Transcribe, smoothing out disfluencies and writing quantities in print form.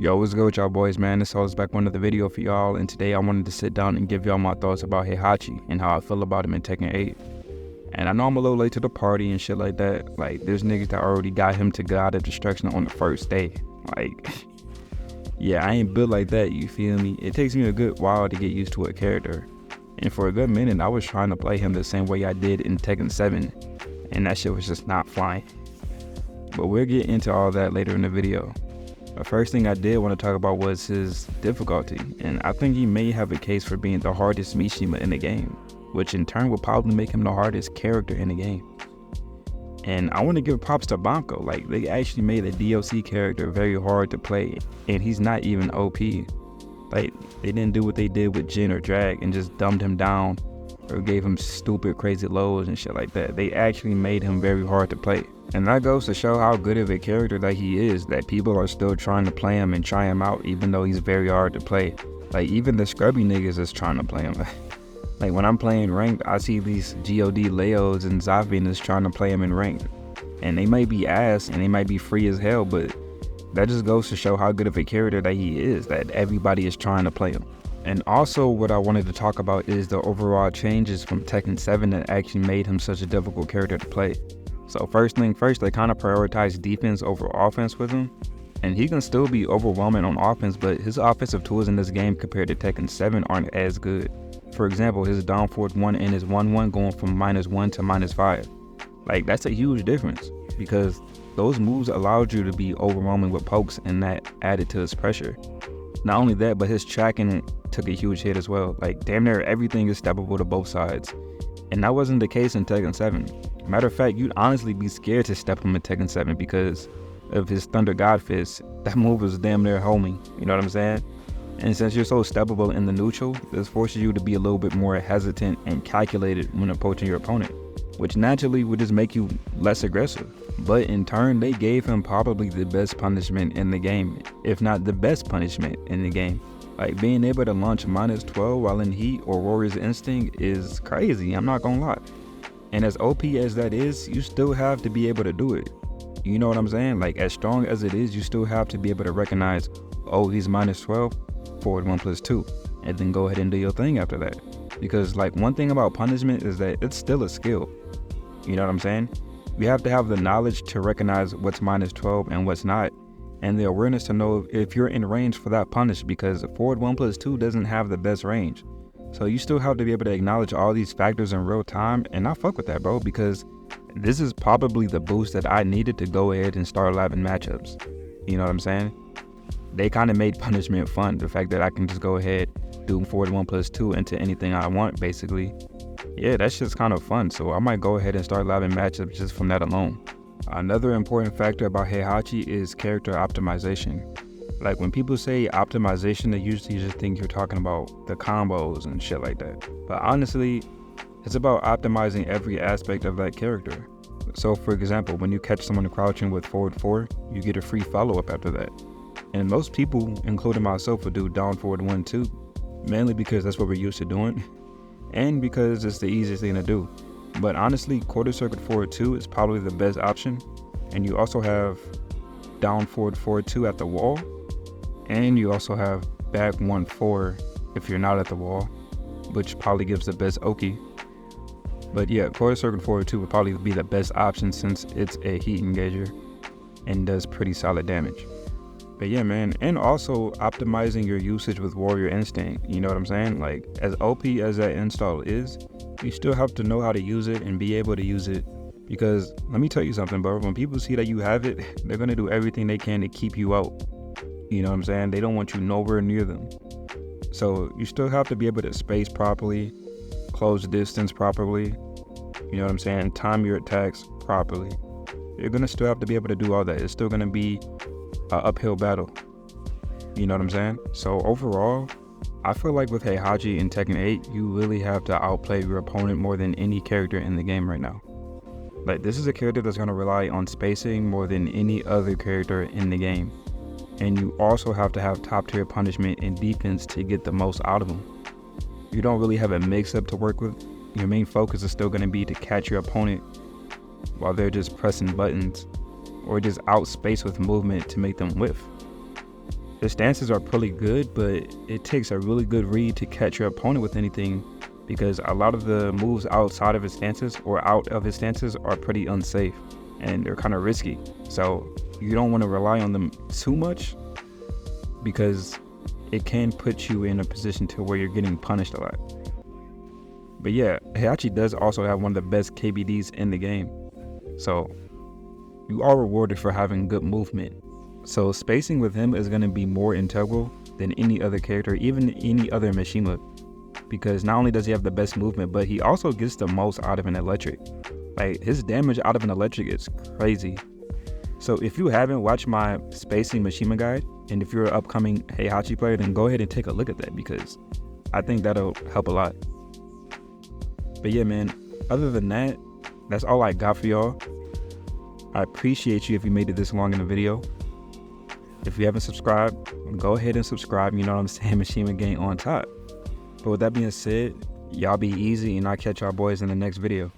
Yo, what's good with y'all boys, man? This is back with another video for y'all, and today I wanted to sit down and give y'all my thoughts about Heihachi and how I feel about him in Tekken 8. And I know I'm a little late to the party and shit like that. Like, there's niggas that already got him to God of Destruction on the first day. Like, yeah, I ain't built like that, you feel me? It takes me a good while to get used to a character. And for a good minute, I was trying to play him the same way I did in Tekken 7. And that shit was just not flying. But we'll get into all that later in the video. The first thing I did want to talk about was his difficulty, and I think he may have a case for being the hardest Mishima in the game, which in turn will probably make him the hardest character in the game. And I want to give props to Banco. Like, they actually made a DLC character very hard to play, and he's not even OP. Like, they didn't do what they did with Jin or Drag and just dumbed him down or gave him stupid crazy lows and shit like that. They actually made him very hard to play. And that goes to show how good of a character that he is, that people are still trying to play him and try him out even though he's very hard to play. Like, even the scrubby niggas is trying to play him. Like, when I'm playing ranked, I see these God Leos and Zafinas trying to play him in ranked. And they might be ass and they might be free as hell, but that just goes to show how good of a character that he is, that everybody is trying to play him. And also what I wanted to talk about is the overall changes from Tekken 7 that actually made him such a difficult character to play. So first thing first, they kind of prioritized defense over offense with him. And he can still be overwhelming on offense, but his offensive tools in this game compared to Tekken 7 aren't as good. For example, his down forward 1 and his 1-1 going from -1 to -5. Like, that's a huge difference because those moves allowed you to be overwhelming with pokes, and that added to his pressure. Not only that, but his tracking took a huge hit as well. Like, damn near everything is steppable to both sides. And that wasn't the case in Tekken 7. Matter of fact, you'd honestly be scared to step him in Tekken 7 because of his Thunder God Fist. That move was damn near homing, you know what I'm saying? And since you're so steppable in the neutral, this forces you to be a little bit more hesitant and calculated when approaching your opponent, which naturally would just make you less aggressive. But in turn, they gave him probably the best punishment in the game, if not the best punishment in the game. Like, being able to launch -12 while in heat or Warrior's Instinct is crazy, I'm not gonna lie. And as OP as that is, you still have to be able to do it. You know what I'm saying? Like, as strong as it is, you still have to be able to recognize, oh, he's -12, forward 1+2, and then go ahead and do your thing after that. Because, like, one thing about punishment is that it's still a skill. You know what I'm saying? You have to have the knowledge to recognize what's -12 and what's not, and the awareness to know if you're in range for that punish, because forward 1+2 doesn't have the best range. So you still have to be able to acknowledge all these factors in real time, and I fuck with that, bro, because this is probably the boost that I needed to go ahead and start labbing matchups. You know what I'm saying? They kind of made punishment fun, the fact that I can just go ahead, do forward 1+2 into anything I want, basically. Yeah, that's just kind of fun, so I might go ahead and start labbing matchups just from that alone. Another important factor about Heihachi is character optimization. Like, when people say optimization, they usually just think you're talking about the combos and shit like that. But honestly, it's about optimizing every aspect of that character. So for example, when you catch someone crouching with forward 4, you get a free follow-up after that. And most people, including myself, would do down forward 1 too, mainly because that's what we're used to doing, and because it's the easiest thing to do. But honestly, quarter circuit forward 2 is probably the best option. And you also have down forward 2 at the wall. And you also have back 1-4 if you're not at the wall, which probably gives the best Oki. But yeah, quarter circuit forward 2 would probably be the best option since it's a heat engager and does pretty solid damage. But yeah, man, and also optimizing your usage with Warrior Instinct, you know what I'm saying? Like, as OP as that install is, you still have to know how to use it and be able to use it. Because let me tell you something, bro, when people see that you have it, they're gonna do everything they can to keep you out. You know what I'm saying? They don't want you nowhere near them. So you still have to be able to space properly, close distance properly, you know what I'm saying? Time your attacks properly. You're gonna still have to be able to do all that. It's still gonna be an uphill battle. You know what I'm saying? So overall, I feel like with Heihachi in Tekken 8, you really have to outplay your opponent more than any character in the game right now. Like, this is a character that's gonna rely on spacing more than any other character in the game. And you also have to have top tier punishment and defense to get the most out of them. You don't really have a mix-up to work with. Your main focus is still gonna be to catch your opponent while they're just pressing buttons, or just outspace with movement to make them whiff. His stances are pretty good, but it takes a really good read to catch your opponent with anything, because a lot of the moves outside of his stances or out of his stances are pretty unsafe and they're kind of risky. So you don't want to rely on them too much, because it can put you in a position to where you're getting punished a lot. But yeah, Heihachi does also have one of the best KBDs in the game. So you are rewarded for having good movement. So spacing with him is going to be more integral than any other character, even any other Mishima, because not only does he have the best movement, but he also gets the most out of an electric. Like, his damage out of an electric is crazy. So if you haven't watched my spacing Mishima guide, and if you're an upcoming Heihachi player, then go ahead and take a look at that, because I think that'll help a lot. But yeah, man, other than that, that's all I got for y'all. I appreciate you if you made it this long in the video. If you haven't subscribed, go ahead and subscribe. You know what I'm saying? Mishima Gang on top. But with that being said, y'all be easy, and I'll catch y'all boys in the next video.